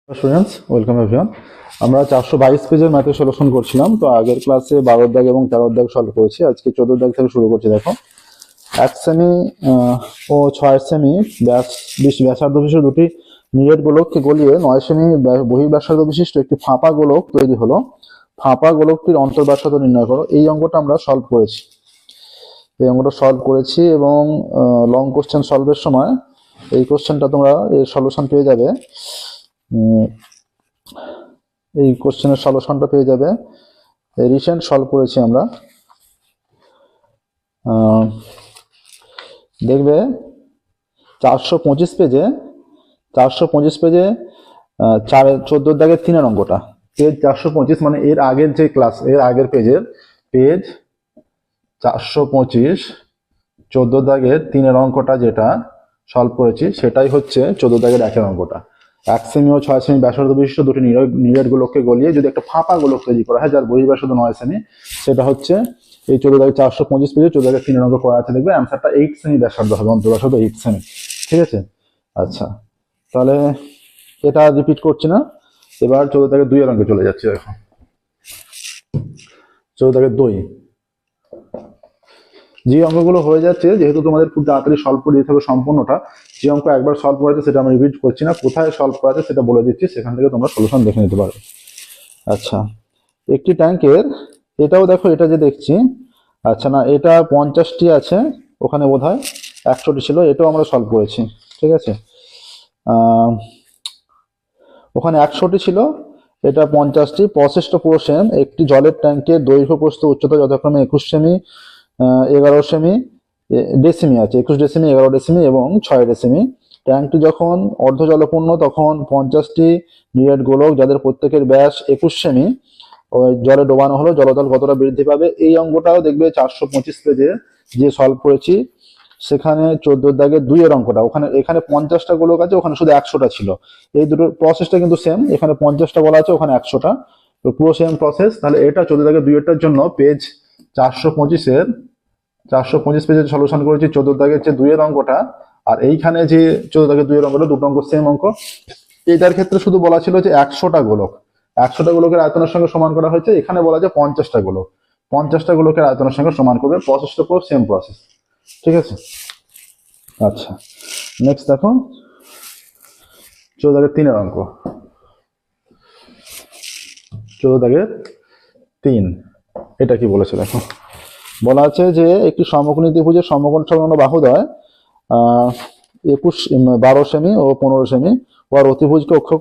Students welcome everyone. আমরা 422 পেজের ম্যাথে সলিউশন করছিলাম। তো আগের ক্লাসে 12 দাগ এবং 13 দাগ সলভ করেছি। আজকে 14 দাগ থেকে শুরু করছি। দেখো, 1 সেমি ও 6 সেমি ব্যাসার্ধ বিশিষ্ট দুটি নিরেট গোলককে গলিয়ে 9 সেমি বহির্ব্যাসার্ধ বিশিষ্ট একটি ফাঁপা গোলক তৈরি হলো। ফাঁপা গোলকটির অন্তর্ব্যাসার্ধ নির্ণয় করো। এই অঙ্কটা আমরা সলভ করেছি। এবং লং কোশ্চেন সলভের সময় এই কোশ্চেনটা তোমরা এর সলিউশন পেয়ে যাবে। এই কোশ্চেনের সলিউশনটা পেয়ে যাবে। রিসেন্ট সলভ করেছি আমরা। দেখবে 425 পেজে 14 দাগের 3 অঙ্কটা, পেজ 425 মানে এর আগের যে ক্লাস, এর আগের পেজের পেজ 425 14 দাগের 3 অঙ্কটা যেটা সলভ করেছি সেটাই হচ্ছে 14 দাগের 1 অঙ্কটা। 1 সেমি ও 6 সেমি ব্যাসার্ধ বিশিষ্ট দুটি নিরেট গোলককে গলিয়ে যদি একটা ফাঁপা গোলক তৈরি করা হয় যার বহির্ব্যাসার্ধ 9 সেমি, সেটা হচ্ছে এই 14 দাগের 425 পেজে 14 দাগের 3 অঙ্ক করা আছে। দেখবে অ্যান্সারটা 8 সেমি ব্যাসার্ধ হবে, অন্তর্ব্যাসার্ধ 8 সেমি। ঠিক আছে, আচ্ছা তাহলে এটা রিপিট করছি না। এবার 14 দাগের 2 এর অঙ্কে চলে যাচ্ছি। দেখো 14 দাগের 2 যে অঙ্কগুলো হয়ে যাচ্ছে, যেহেতু তোমাদের খুব তাড়াতাড়ি সলভ করে দিতে হবে সম্পূর্ণটা, যে অঙ্ক একবার সলভ করা আছে সেটা আমি রিপিট করছি না, কোথায় সলভ করা আছে সেটা বলে দিচ্ছি, সেখান থেকে তোমরা সলিউশন দেখে নিতে পারবে। আচ্ছা, একটি ট্যাঙ্কের, এটাও দেখো, এটা যে দেখছি, আচ্ছা না এটা 50টি আছে, ওখানে বোধহয় 100টি ছিল, এটাও আমরা সলভ করেছি। ঠিক আছে, ওখানে 100টি ছিল, এটা 50টি। প্রসেসটা পুরো সেম। একটি জলের ট্যাঙ্কের দৈর্ঘ্য প্রস্থ উচ্চতা যথাক্রমে 21 সেমি, 11 সেমি ডেসিমি আছে, 21 ডেসিমি, 11 ডেসিমি এবং 6 ডেসিমি। ট্যাঙ্কটি যখন অর্ধ জলপূর্ণ তখন 50টি নিরেট গোলক যাদের প্রত্যেকের ব্যাস 21 সেমি ওই জলে ডোবানো হলো, জলতল কতটা বৃদ্ধি পাবে। এই অঙ্কটাও দেখবে 425 পেজে যে সলভ করেছি, সেখানে 14 দাগের 2 এর অঙ্কটা, এখানে 50টা গোলক আছে, ওখানে শুধু 100টা ছিল। এই দুটো প্রসেসটা কিন্তু সেম, এখানে 50টা বলা আছে, ওখানে 100টা, তো পুরো সেম প্রসেস। তাহলে এটা 14 দাগের 2 এরটার জন্য পেজ 425 পেজে সলিউশন করেছি 14 দাগের যে 2 এর অঙ্কটা। আর এইখানে যে 14 দাগের 2 এর অঙ্কটা, দুটো অঙ্ক সেম অঙ্ক। এটার ক্ষেত্রে শুধু বলা ছিল যে 100টা গোলকের আয়তনের সঙ্গে সমান করা হয়েছে, এখানে বলা যায় 50টা গোলকের আয়তনের সঙ্গে সমান করবে। প্রসেসটা পুরো সেম প্রসেস। ঠিক আছে, আচ্ছা নেক্সট দেখো 14 দাগের 3 এর অঙ্ক। 14 দাগের 3 এটা কি বলেছে দেখো, বলা আছে যে একটি সমকোণী ত্রিভুজের সমকোণ সংলগ্ন বাহুদ্বয় 12 সেমি ও 15 সেমি আর অতিভুজকে অক্ষ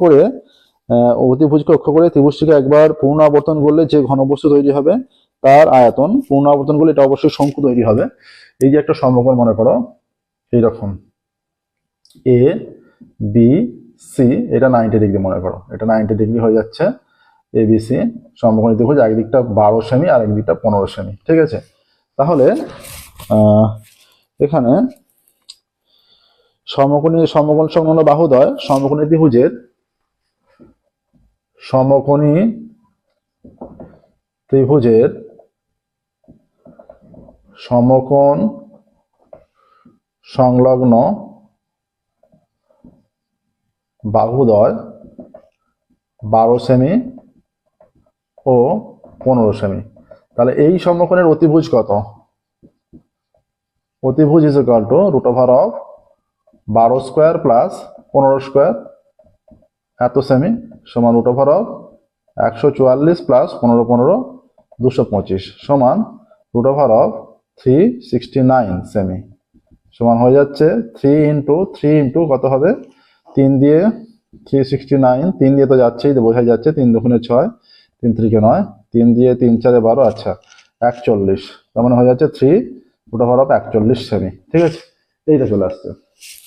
করে ত্রিভুজটিকে একবার পুনরাবর্তন করলে যে ঘনবস্তু তৈরি হবে তার আয়তন, পুনরাবর্তন করলে এটা অবশ্যই শঙ্কু তৈরি হবে। এই যে একটা সমকোণ মনে করো এইরকম এ বি সি, এটা 90 ডিগ্রি মনে করো, এটা 90 ডিগ্রি হয়ে যাচ্ছে এবিসি সমকোণী ত্রিভুজ, একদিকটা 12 সেমি আর একদিকটা 15 সেমি। ঠিক আছে, তাহলে এখানে সমকোণ সংলগ্ন বাহুদ্বয় সমকোণী ত্রিভুজের সমকোণ সংলগ্ন বাহুদ্বয় 12 সেমি ও 15 সেমি। তাহলে এই সমকোণের অতিভুজ কত? অতিভুজ is equal two √12 square plus 15 square এত সেমি সমান √144 প্লাস 15 225 সমান √369 সেমি, সমান হয়ে যাচ্ছে 3 কত হবে, 3 দিয়ে 369, 3 দিয়ে তো যাচ্ছেই, বোঝাই যাচ্ছে, 3 দুগুণে 6, 3 3 9, 3 দিয়ে 3 4 12, আচ্ছা 41, তার মানে হয়ে যাচ্ছে 3√41 সেমি। ঠিক আছে, এইটা চলে আসছে।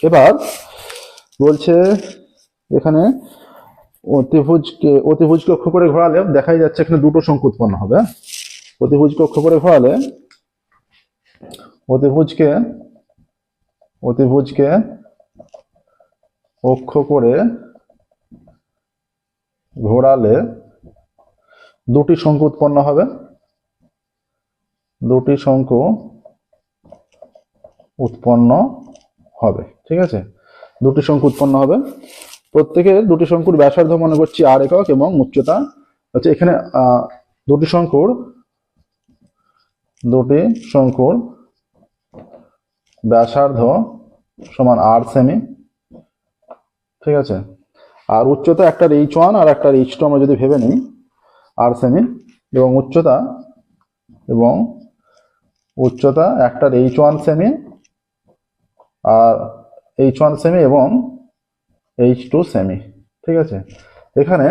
এবার বলছে এখানে অতিভুজকে অক্ষ করে ঘোরালে দেখাই যাচ্ছে এখানে দুটো শঙ্কু উৎপন্ন হবে। অতিভুজকে অক্ষ করে ঘোরালে অতিভুজকে অক্ষ করে ঘোরালে দুটি শঙ্কু উৎপন্ন হবে। ঠিক আছে, দুটি শঙ্কু উৎপন্ন হবে। প্রত্যেকের দুটি শঙ্কুর ব্যাসার্ধ মনে করছি আর একক এবং উচ্চতা হচ্ছে এখানে দুটি শঙ্কুর ব্যাসার্ধ সমান আর সেমি, ঠিক আছে। আর উচ্চতা একটার h1 আর একটার h2 আমরা যদি ভেবে নিই আর সেমি, এবং উচ্চতা একটার h1 সেমি আর h1 সেমি এবং h2 সেমি, ঠিক আছে। এখানে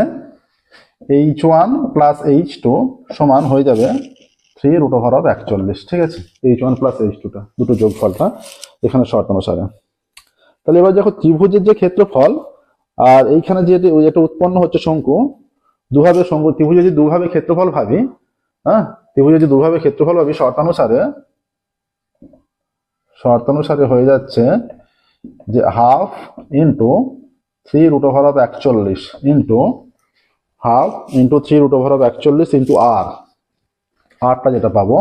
h1 প্লাস h2 সমান হয়ে যাবে 3√41, ঠিক আছে। h1 প্লাস h2টা দুটো যোগফলটা এখানে শর্ত অনুসারে। তাহলে এবার দেখো ত্রিভুজের যে ক্ষেত্রফল আর এইখানে যে এটা উৎপন্ন হচ্ছে শঙ্কু, ত্রিভুজে যদি দুভাবে ক্ষেত্রফল ভাবি, হ্যাঁ, ত্রিভুজে যদি দুভাবে ক্ষেত্রফল ভাবি শর্তানুসারে হয়ে যাচ্ছে যে half into 3√41 into half into 3√41 into আরটা যেটা পাবো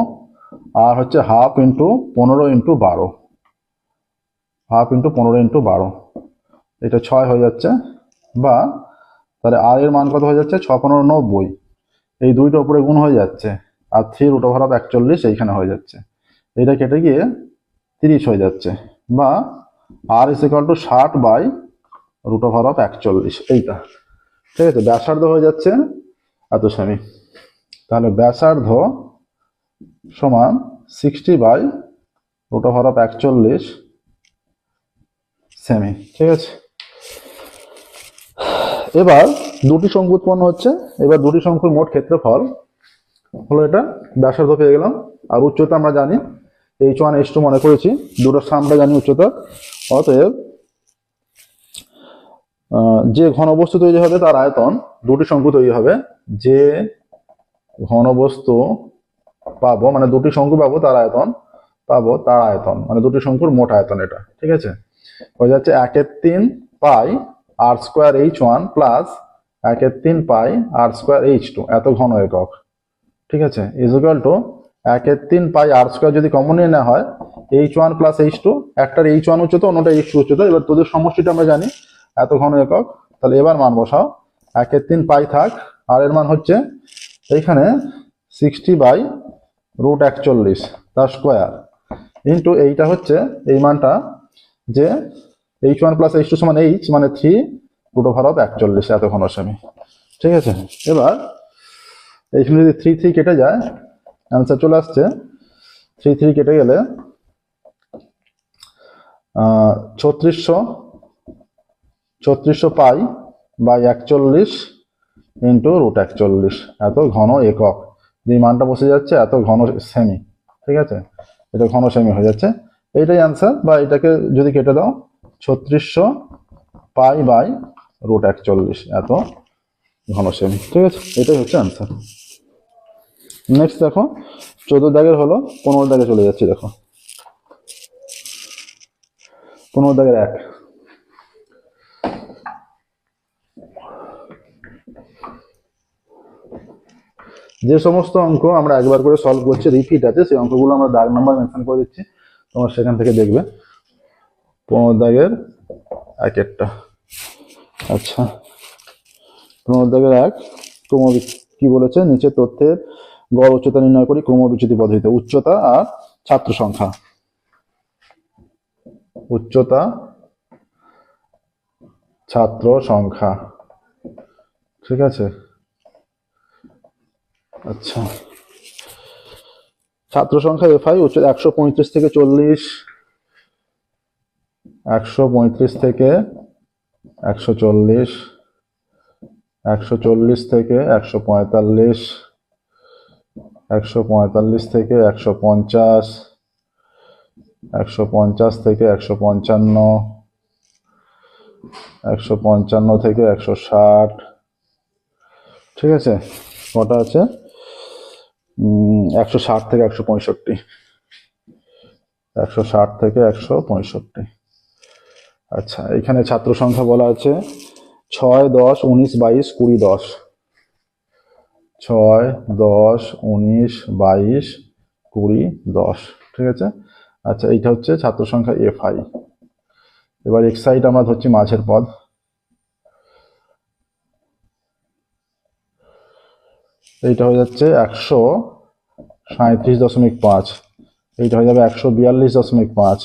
আর হচ্ছে half into 15 into 12, half into 15 into 12, এটা 6 হয়ে যাচ্ছে। বা তাহলে আর এর মান কত হয়ে যাচ্ছে 6×15 90, এই দুইটা উপরে গুণ হয়ে যাচ্ছে আর 3√41 এইখানে হয়ে যাচ্ছে, এটা কেটে গিয়ে 30 হয়ে যাচ্ছে। বা আর ইজ ইকুয়াল টু 60/√41 এইটা, ঠিক আছে। ব্যাসার্ধ হয়ে যাচ্ছে এত সেমি, তাহলে ব্যাসার্ধ সমান 60/√41 সেমি, ঠিক আছে। এবার দুটি শঙ্কু উৎপন্ন হচ্ছে, এবার দুটি শঙ্কুর মোট ক্ষেত্রফল হলো এটা, ব্যাসার্ধ পেয়ে গেলাম। আর উচ্চতা আমরা জানি h1 h2 মনে করেছি, দুটো আমরা জানি উচ্চতা। অতএব যে ঘনবস্তু তৈরি হবে তার আয়তন, দুটি শঙ্কু তৈরি হবে, যে ঘনবস্তু পাবো মানে দুটি শঙ্কু পাবো তার আয়তন মানে দুটি শঙ্কুর মোট আয়তন এটা, ঠিক আছে। হয়ে যাচ্ছে 1/3 পাই আর স্কোয়ার h1 প্লাস 1/3 পাই আর স্কোয়ার h2 এত ঘন একক, ঠিক আছে, ইজ ইকুয়াল টু 1/3 পাই আর স্কোয়ার যদি কমন নিয়ে নেওয়া হয় h1 প্লাস h2, একটার h1 উচ্চতা অন্যটা h2 উচ্চতা, এবার তোদের সমষ্টিটা আমরা জানি এত ঘন একক। তাহলে এবার মান বসাও, 1/3 পাই থাক আর এর মান হচ্ছে এইখানে 60/√41 তার স্কোয়ার ইন্টু এইটা হচ্ছে এই মানটা যে h1 প্লাস h2 সমান h মানে 3√41 এত ঘন সেমি, ঠিক আছে। এবার এইখানে যদি 3 কেটে যায় অ্যান্সার চলে আসছে 3 কেটে গেলে 3600 পাই বাই 41 ইন্টু √41 এত ঘন একক, যে মানটা বসে যাচ্ছে এত ঘন সেমি, ঠিক আছে, এটা ঘন সেমি হয়ে যাচ্ছে, এইটাই অ্যান্সার। বা এটাকে যদি কেটে দাও 3600 পাই বাই √41 এত ঘন সেমি, ঠিক আছে, এটাই হচ্ছে অ্যান্সার। নেক্সট দেখো 14 দাগের হলো 15 দাগে চলে যাচ্ছি। দেখো 15 দাগের 1, যে সমস্ত অঙ্ক আমরা একবার করে সলভ করছি রিপিট আছে সেই অঙ্কগুলো আমরা দাগ নাম্বার মেনশন করে দিচ্ছি, তোমরা সেখান থেকে দেখবে। 15 দাগের 1 আচ্ছা 15 দাগের 1 কি বলেছে, নিচে তথ্যের গড় উচ্চতা নির্ণয় করি ক্রমবিচ্যুতি পদ্ধতিতে। উচ্চতা আর ছাত্র সংখ্যা, উচ্চতা ছাত্র সংখ্যা, ঠিক আছে। আচ্ছা ছাত্র সংখ্যা FI উচ্চতা 135 থেকে 40, 135 থেকে 140, 140 থেকে 145, 145 থেকে 150, 150 থেকে 155, 155 থেকে 160, ঠিক আছে। কটা আছে 160 থেকে 165, 160 থেকে 165। আচ্ছা এখানে ছাত্র সংখ্যা বলা আছে 6, 10, 19, 22, 20, 10, 6, 10, 19, 22, 20, 10, ঠিক আছে। আচ্ছা এইটা হচ্ছে ছাত্র সংখ্যা FI। এবার এক্সাইড আমরা ধরছি মাঝের পদ, এইটা হয়ে যাচ্ছে 137.5, এইটা হয়ে যাবে 142.5,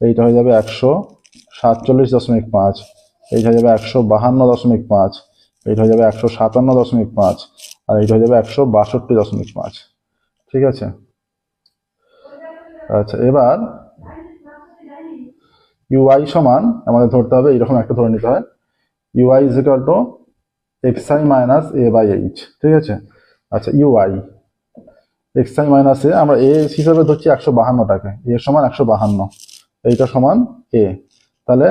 এইটা হয়ে যাবে 147.5, এইটা হয়ে যাবে 152.5, এইটা হয়ে যাবে 157.5, আর এইটা হয়ে যাবে 162.5। ঠিক আছে। আচ্ছা, এবার ইউআই সমান আমাদের ধরতে হবে, এইরকম একটা ধরে নিতে হয়, U I is equal to xi minus A by H. ঠিক আছে। আচ্ছা, ইউআই xi মাইনাস এ আমরা এ হিসাবে ধরছি 152টাকে, এ সমান 152, এইটা সমান এ। তাহলে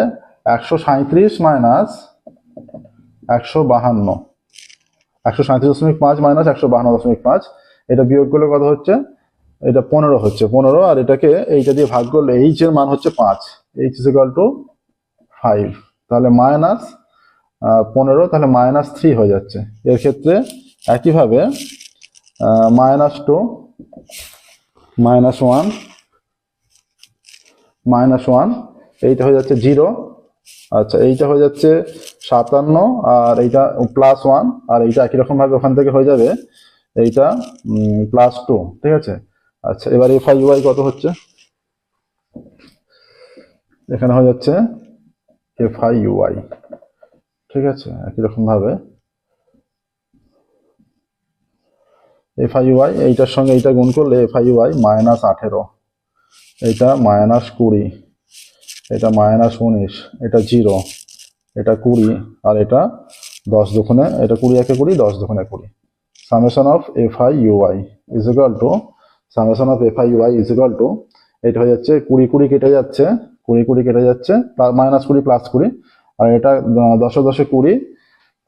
137 মাইনাস 152, 137.5 মাইনাস 152.5, এটা বিয়োগ করলে কত হচ্ছে? এটা 15 হচ্ছে, 15, আর এটাকে এইটা দিয়ে ভাগ করলে এইচ এর মান হচ্ছে 5, এইচ ইজ ইকুয়াল টু 5, তাহলে মাইনাস 15, তাহলে -3 হয়ে যাচ্ছে। এর ক্ষেত্রে একইভাবে -2, -1, -1, এইটা হয়ে যাচ্ছে 0। আচ্ছা, এইটা হয়ে যাচ্ছে 57, আর এইটা +1, আর এইটা একই রকম ভাবে ওখান থেকে হয়ে যাবে এইটা +2। ঠিক আছে। আচ্ছা, এবার এফআই ইউআই কত হচ্ছে? এখানে হয়ে যাচ্ছে এফআই ইউআই। ঠিক আছে, একই রকম ভাবে এফআই ইউআই, এইটার সঙ্গে এইটা গুণ করলে এফআই ইউআই -18, এটা -20, এটা -19, এটা 0, এটা 20, আর এটা 10 দুগুণে, এটা 20 একে 20, 10 দুগুণে 20। Summation of FI U I is equal to, summation of FI U I is equal to, এটা হয়ে যাচ্ছে 20 20 কেটে যাচ্ছে, 20 20 কেটে যাচ্ছে, -20 +20, আর এটা 10 10 20,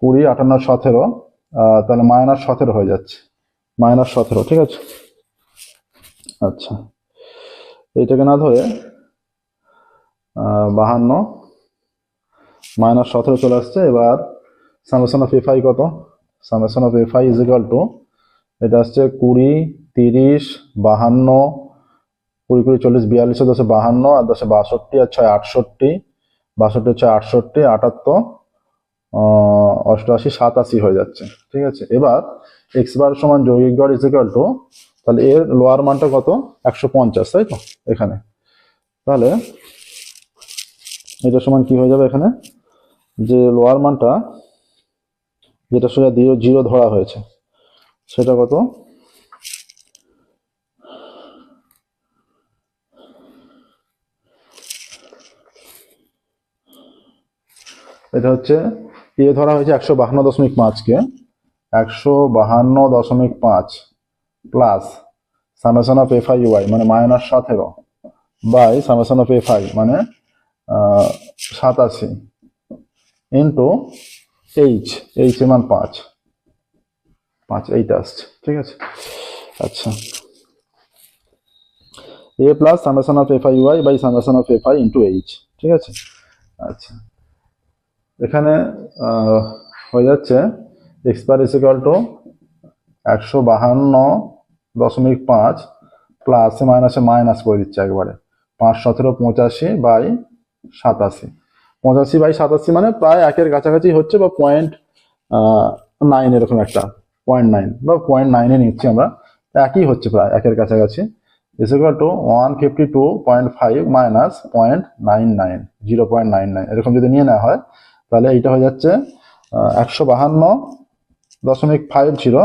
20 58 17, তাহলে -17 হয়ে যাচ্ছে, -17। ঠিক আছে। আচ্ছা, এইটাকে না ধরে 52 -17 চলে আসছে। এবার সামেশন অফ এফআই কত? Summation of FI is equal to, এটা আসছে 20 30 52, 20 20 40 42, 10 52, আর 10 62, আর 6 68, 62 6 68, 78, 88 87 হয়ে যাচ্ছে। ঠিক আছে। এবার এক্স বার সমান যৌগিক গড় ইজ ইকুয়াল টু, তাহলে এর লোয়ার মানটা কত? 150, তাই তো এখানে। তাহলে এটা সমান কি হয়ে যাবে এখানে, যে লোয়ার মানটা যেটা সোজা 0 ধরা হয়েছে সেটা কত? এটা হচ্ছে এ ধরা হয়েছে 152.5কে, 152.5 plus summation of FI U I মানে -17 বাই সামেশন অফ এফআই মানে 87 ইন্টু এইচ, এইচ এর মান 5, এইটা আসছে। ঠিক আছে। আচ্ছা, A plus summation of FI UI by summation of FI into H. ঠিক আছে। আচ্ছা, এখানে হয়ে যাচ্ছে X bar is equal to 152.5 প্লাসে মাইনাসে মাইনাস করে দিচ্ছে একবারে, 5 17 85 বাই 87, 85 বাই 87 মানে প্রায় একের কাছাকাছি হচ্ছে, বা 0.9 এরকম একটা, 0.9 বা 0.9 নিচ্ছি আমরা, একই হচ্ছে প্রায় একের কাছাকাছি, ইজ ইকুয়াল টু 152.5 মাইনাস 0.99, 0.99 এরকম যদি নিয়ে নেওয়া হয়, তাহলে এইটা হয়ে যাচ্ছে 152.50,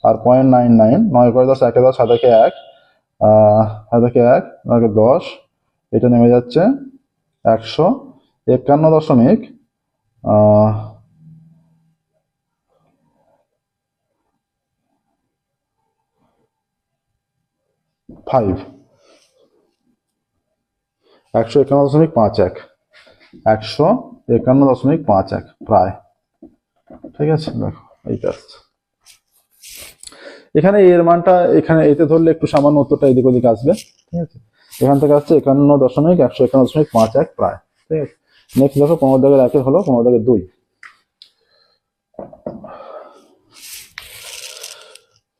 আর 0.99, 9 করে 10, 1 10, 7 1, 7 1, 9 10, এটা নেমে যাচ্ছে 151.5, ফাইভ 151.51, 151.51 প্রায়। ঠিক আছে, দেখো এইটা আসছে। এখানে এর মানটা এখানে এতে ধরলে একটু সামান্য উত্তরটা এদিক ওদিক আসবে। ঠিক আছে। এখান থেকে আসছে 51.151.51 প্রায়। ঠিক আছে। নেক্সট দেখো 15-1 হলো 15-2।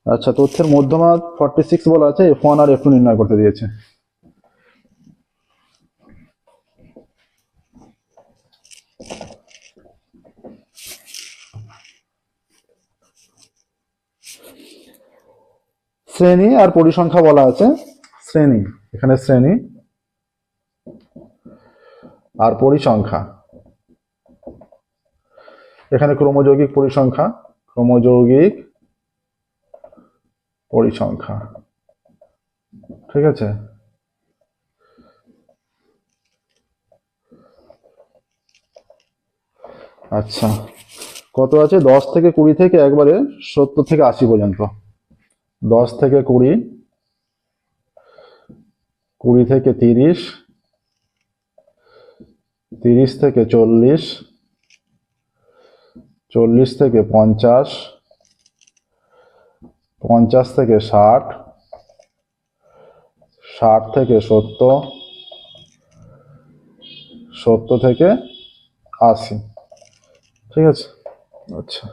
আচ্ছা, তথ্যের মধ্যমা 46 বলা আছে, F1 আর F2 নির্ণয় করতে দিয়েছে। শ্রেণী আর পরিসংখ্যা বলা আছে। শ্রেণী, এখানে শ্রেণী আর পরিসংখ্যা, এখানে ক্রমযৌগিক পরিসংখ্যা, ক্রমযৌগিক পরিসংখ্যা। ঠিক আছে, আচ্ছা কত আছে? 10 থেকে 20 থেকে একবারে 70 থেকে 80 পর্যন্ত। 10 থেকে 20, 20 থেকে 30, 30 থেকে 40, 40 থেকে 50, 50 থেকে 60, 60 থেকে 70, 70 থেকে 80। ঠিক আছে, আচ্ছা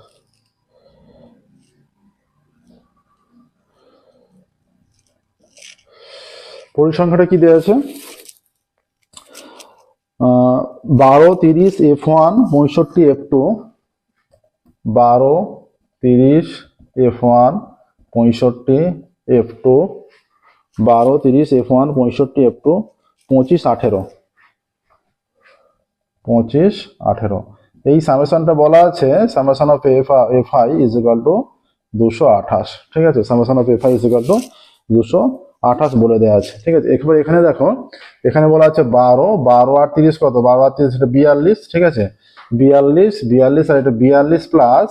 পরিসংখ্যাটা কি দেওয়া আছে? 12, 30, F1, 65, F2, 12, 30, F1, 65, F2, 12, 30, F1, 65, F2, 25, 18, 25, 18। এই সামেশনটা বলা আছে summation of FI is equal two 228। ঠিক আছে, summation of FI is equal two 228 বলে দেওয়া আছে। ঠিক আছে, একবার এখানে দেখো, এখানে বলা আছে 12, 12 আর 30 কত? 12 আর 30 এটা 42। ঠিক আছে, 42, 42 আর এটা 42 প্লাস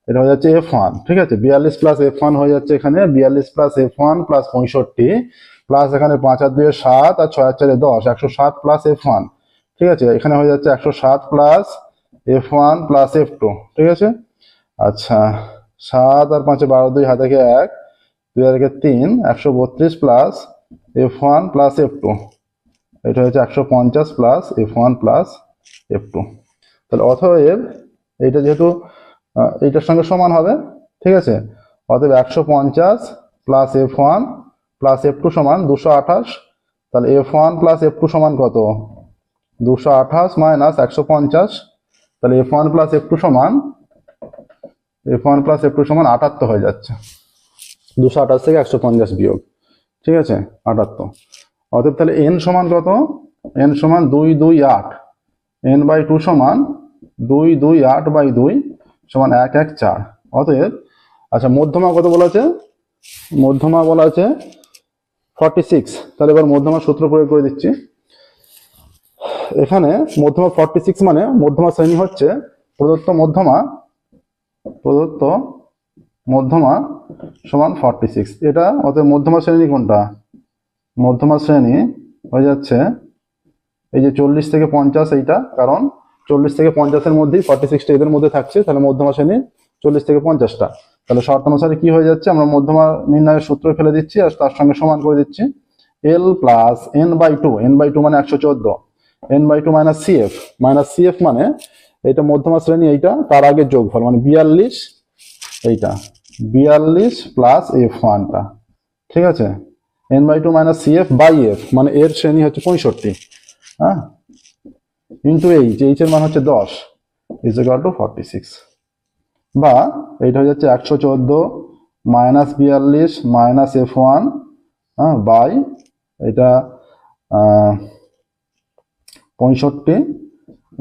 এটা হয়ে যাচ্ছে F1। ঠিক আছে, 42 প্লাস F1 হয়ে যাচ্ছে এখানে 42 প্লাস F1 প্লাস 65 প্লাস এখানে 5 আর 2 7 আর 6 আর 4 10, 107 প্লাস F1। ঠিক আছে, এখানে হয়ে যাচ্ছে 107 প্লাস F1 প্লাস F2। ঠিক আছে, আচ্ছা 7 আর 5 12, 2 হাতে 1, 2 আর 3, 132 প্লাস F1 প্লাস F2, এটা হচ্ছে 150 প্লাস F1 প্লাস F2। তাহলে অতএব এইটা যেহেতু এইটার সঙ্গে সমান হবে, ঠিক আছে, অতএব 150 প্লাস F1 প্লাস F2 সমান 228। তাহলে F1 প্লাস F2 সমান কত? 228 মাইনাস 150। তাহলে F1 প্লাস F2 সমান 78 হয়ে যাচ্ছে। 228 থেকে 150 বিয়োগ, ঠিক আছে 78। অতএব তাহলে n সমান কত? n সমান 228, n বাই 2 সমান 228 বাই 2 সমান 114। অতএব আচ্ছা মধ্যমা কত বলা আছে? মধ্যমা বলা আছে 46। তাহলে এবার মধ্যমার সূত্র প্রয়োগ করে দিচ্ছি। এখানে মধ্যমা 46 মানে মধ্যমা শ্রেণী হচ্ছে প্রদত্ত মধ্যমা সমান 46। এটা অতএব মধ্যমা শ্রেণী কোনটা? মধ্যমা শ্রেণী হয়ে যাচ্ছে এই যে 40 থেকে 50 এইটা, কারণ 40 থেকে 50 এর মধ্যেই 46টা এদের মধ্যে থাকছে, তাহলে মধ্যমা শ্রেণী 40 থেকে 50টা। তাহলে শর্ত অনুসারে কি হয়ে যাচ্ছে? আমরা মধ্যমা নির্ণয়ের সূত্র ফেলে দিচ্ছি আর তার সঙ্গে সমান করে দিচ্ছি L plus n by 2, n by 2 মানে 114, n বাই 2 মাইনাস CF মানে এইটা মধ্যমা শ্রেণী, এইটা তার আগে যোগফল মানে 42, এইটা 42 প্লাস F1টা। ঠিক আছে, n by 2 minus CF by F মানে এর শ্রেণী হচ্ছে 65, হ্যাঁ, ইন্টু এইচ এর মান হচ্ছে 10 ইজ ইকুয়াল টু 46। বা এইটা হয়ে যাচ্ছে 114 মাইনাস 42 মাইনাস F1, হ্যাঁ, বাই এটা 65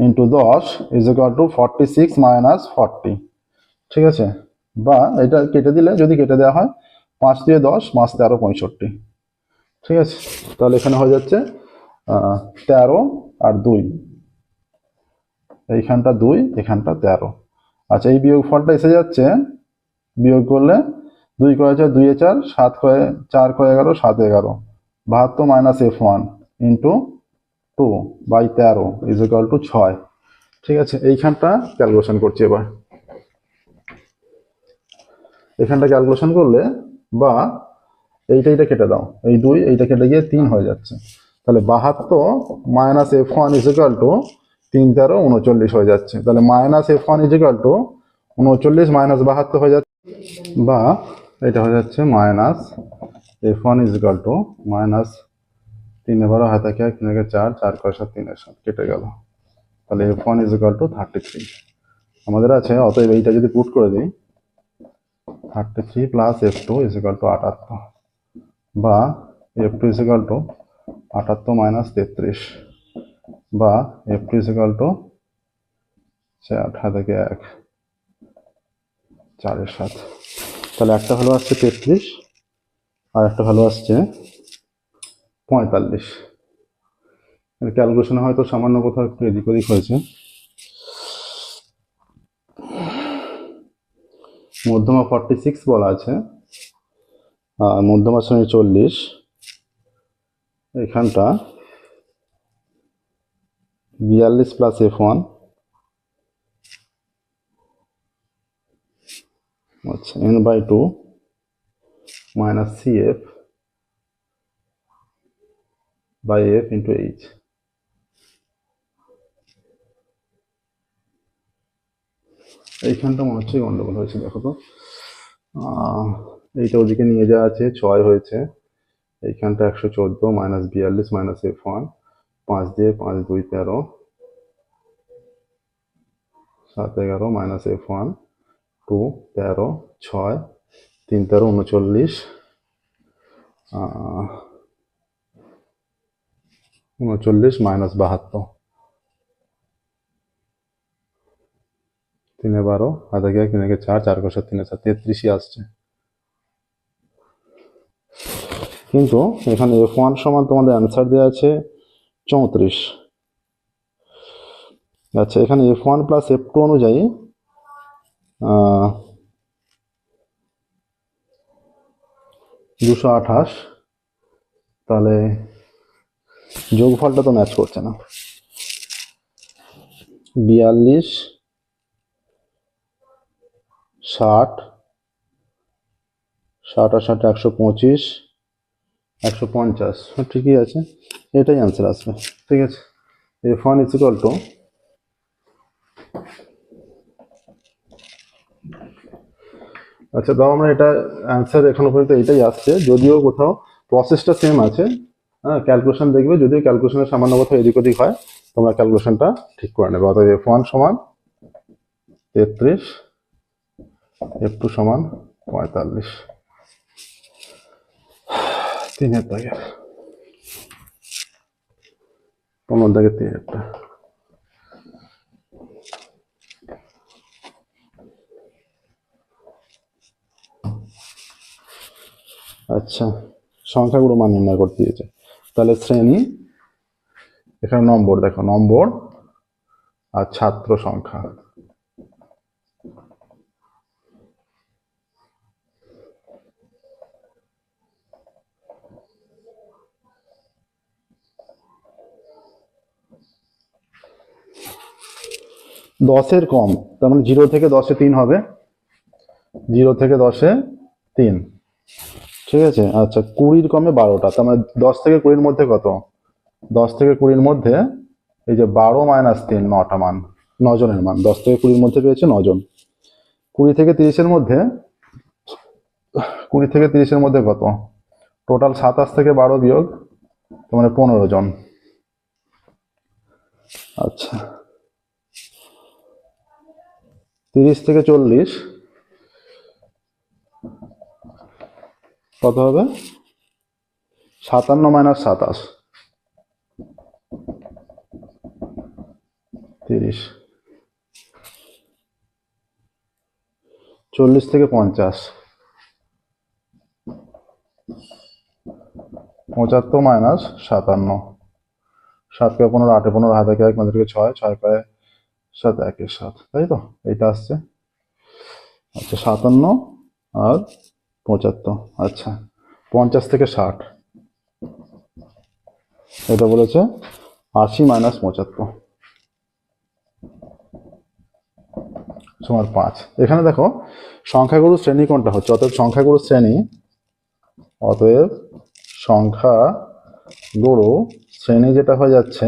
into 10 is equal two 46 minus 40। ঠিক আছে, বা এটা কেটে দিলে, যদি কেটে দেওয়া হয় 5 দিয়ে 10, 5 13 65। ঠিক আছে, তাহলে এখানে হয়ে যাচ্ছে 13 আর 2, এইখানটা 2, এখানটা 13। আচ্ছা এই বিয়োগ ফলটা এসে যাচ্ছে, বিয়োগ করলে 2 কয় 4, 2 এ 4, 7 কয় 4 কয় 11, 7 11, 72 minus F1 into 2 by 13 is equal to 6। ঠিক আছে, এইখানটা ক্যালকুলেশন করছি এবার। এখানটা ক্যালকুলেশন করলে বা এইটা কেটে দাও, এই 2 এইটা কেটে গিয়ে 3 হয়ে যাচ্ছে। তাহলে 72 minus F1 is equal two 3 13 39 হয়ে যাচ্ছে। তাহলে minus F1 is equal two 39 minus 72 হয়ে যাচ্ছে, বা এটা হয়ে যাচ্ছে minus F1 is equal two minus 3 12 হাতে 1 3 4 4 কয় 7 3 7 কেটে গেল। তাহলে F1 ইজ ইকুয়াল টু 33 আমাদের আছে। অতএব এইটা যদি পুট করে দিই 33 plus F2 is equal to 78। বা F two is equal to 78 minus 33 বা এফ টু ইজিক্যাল টু 8 থেকে 1 4/7। তাহলে একটা ভ্যালু আসছে 33 আর একটা ভ্যালু আসছে 45। ক্যালকুলেশনে হয়তো সামান্য কোথাও একটু এদিক ওদিক হয়েছে। মধ্যমা 46 বলা আছে, আর মধ্যমা শ্রেণী 40। এখানটা 42 প্লাস F1 আচ্ছা n/2 minus CF by F into H। এইখানটা মনে হচ্ছে গন্ডগোল হয়েছে, দেখো তো। এইটা ওদিকে নিয়ে যাওয়া আছে, 6 হয়েছে। এইখানটা 114 মাইনাস 42 মাইনাস F1, 5 দিয়ে 5 2 13, 7 11 মাইনাস F1 2 13 6 3 13 39, 39 মাইনাস 72 3 12 হাতে গিয়ে 3 4 4 3 7 33 আসছে। কিন্তু এখানে F1 সমান তোমাদের অ্যান্সার দেওয়া আছে 34। আচ্ছা, এখানে F1 প্লাস F2 অনুযায়ী 228, তাহলে যোগফলটা তো ম্যাচ করছে না। 42 60 60 আর 60 125 150, ঠিকই আছে, এটাই অ্যান্সার আসবে। ঠিক আছে, F1 ইজ ইকুয়াল টু, আচ্ছা দাও আমরা এটা অ্যান্সার এখনো পর্যন্ত এটাই আসছে, যদিও কোথাও প্রসেসটা সেম আছে। হ্যাঁ, ক্যালকুলেশন দেখবে, যদিও ক্যালকুলেশনের সামান্য কোথাও এদিক ওদিক হয়, তোমরা ক্যালকুলেশনটা ঠিক করে নেবে। অর্থাৎ F1 সমান 33, F2 সমান 45, 3 দাগের 15 দাগের 3 আচ্ছা, সংখ্যাগুলো মান নির্ণয় করতে দিয়েছে। তাহলে শ্রেণী, এখানে নম্বর দেখো, নম্বর আর ছাত্র সংখ্যা। দশের কম, তার মানে 0 থেকে 10-এ 3 হবে, 0 থেকে 10-এ 3। ঠিক আছে, আচ্ছা 20-র কমে 12টা, তার মানে 10 থেকে 20-র মধ্যে কত? 10 থেকে 20-র মধ্যে এই যে 12 মাইনাস 3, 9টা মান, 9 জনের মান 10 থেকে 20-র মধ্যে পেয়েছে 9 জন। 20 থেকে 30-এর মধ্যে, 20 থেকে 30-এর মধ্যে কত? টোটাল 27 থেকে 12 বিয়োগ, তার মানে 15 জন। আচ্ছা 30 থেকে 40 কত হবে? 57 মাইনাস 27, 30। 40 থেকে 50, 75 মাইনাস 57, 7 কে 15, 8 15 হাতে 1 5 থেকে 6 6 করে 7 1 7, তাই তো এইটা আসছে। আচ্ছা 57 আর 75, আচ্ছা 50 থেকে 60, এটা বলেছে 80 মাইনাস 75 সমান 5। এখানে দেখো সংখ্যাগুরু শ্রেণী কোনটা হচ্ছে, অতএব সংখ্যাগুরু শ্রেণী, অতএব সংখ্যাগুরু শ্রেণী যেটা হয়ে যাচ্ছে,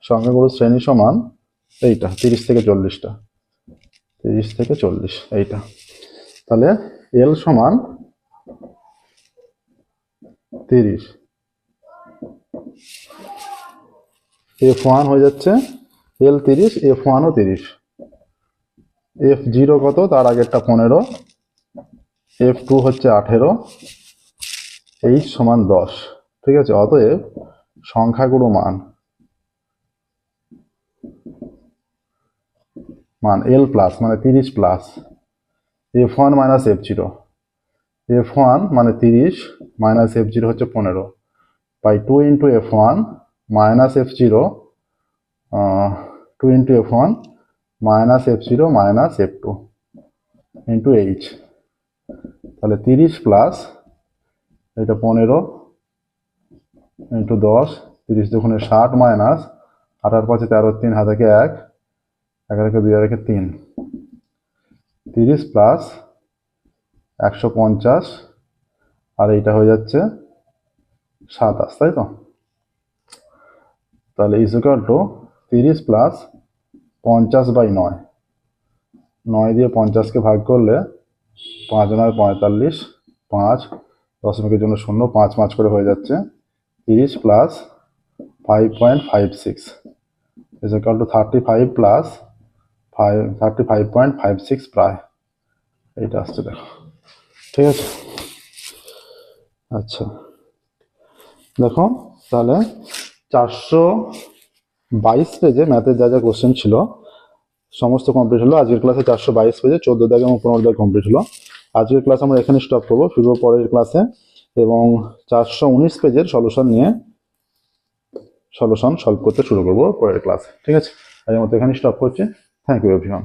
সংখ্যাগুরু শ্রেণী সমান এইটা 30 থেকে 40টা, 30 থেকে 40 এইটা। তাহলে L সমান 30, F1 হয়ে যাচ্ছে L 30, F1 ও 30, F0 কত, তার আগেরটা 15, F2 হচ্ছে 18, h সমান 10। ঠিক আছে, অতএব সংখ্যাগুলো মান l প্লাস মানে 30 plus f1 minus f0, f1 মানে 30 মাইনাস f0 হচ্ছে 15 by 2 into f1 minus f0, 2 into f1 minus f0 minus f2 into h। তাহলে 30 প্লাস এটা 15 ইন্টু 10, 30 দুগুণে 60 মাইনাস 8 5 13, 3 হাতে 1, 1 2 আর 3, 30 প্লাস 150 আর এইটা হয়ে যাচ্ছে 27, তাই তো? তাহলে is equal to 30 plus 50 by 9, 9 দিয়ে 50কে ভাগ করলে 5 9 45, 5 দশমিকের জন্য 0, 5 5 করে হয়ে যাচ্ছে 30 plus 5.56 is equal two 35 plus 35.56 প্রায় এইটা আসছে, দেখো। ঠিক আছে, আচ্ছা দেখো তাহলে 422 পেজে ম্যাথের যা যা কোশ্চেন ছিল সমস্ত কমপ্লিট হলো। আজকের ক্লাসে 422 পেজে 14 দাগ এবং 15 দাগ কমপ্লিট হলো। আজকের ক্লাস আমরা এখানে স্টপ করবো, ফিরবো পরের ক্লাসে এবং 419 পেজের সলিউশন নিয়ে সলভ করতে শুরু করবো পরের ক্লাসে। ঠিক আছে, আজকের মতো এখানে স্টপ করছি। Thank you everyone.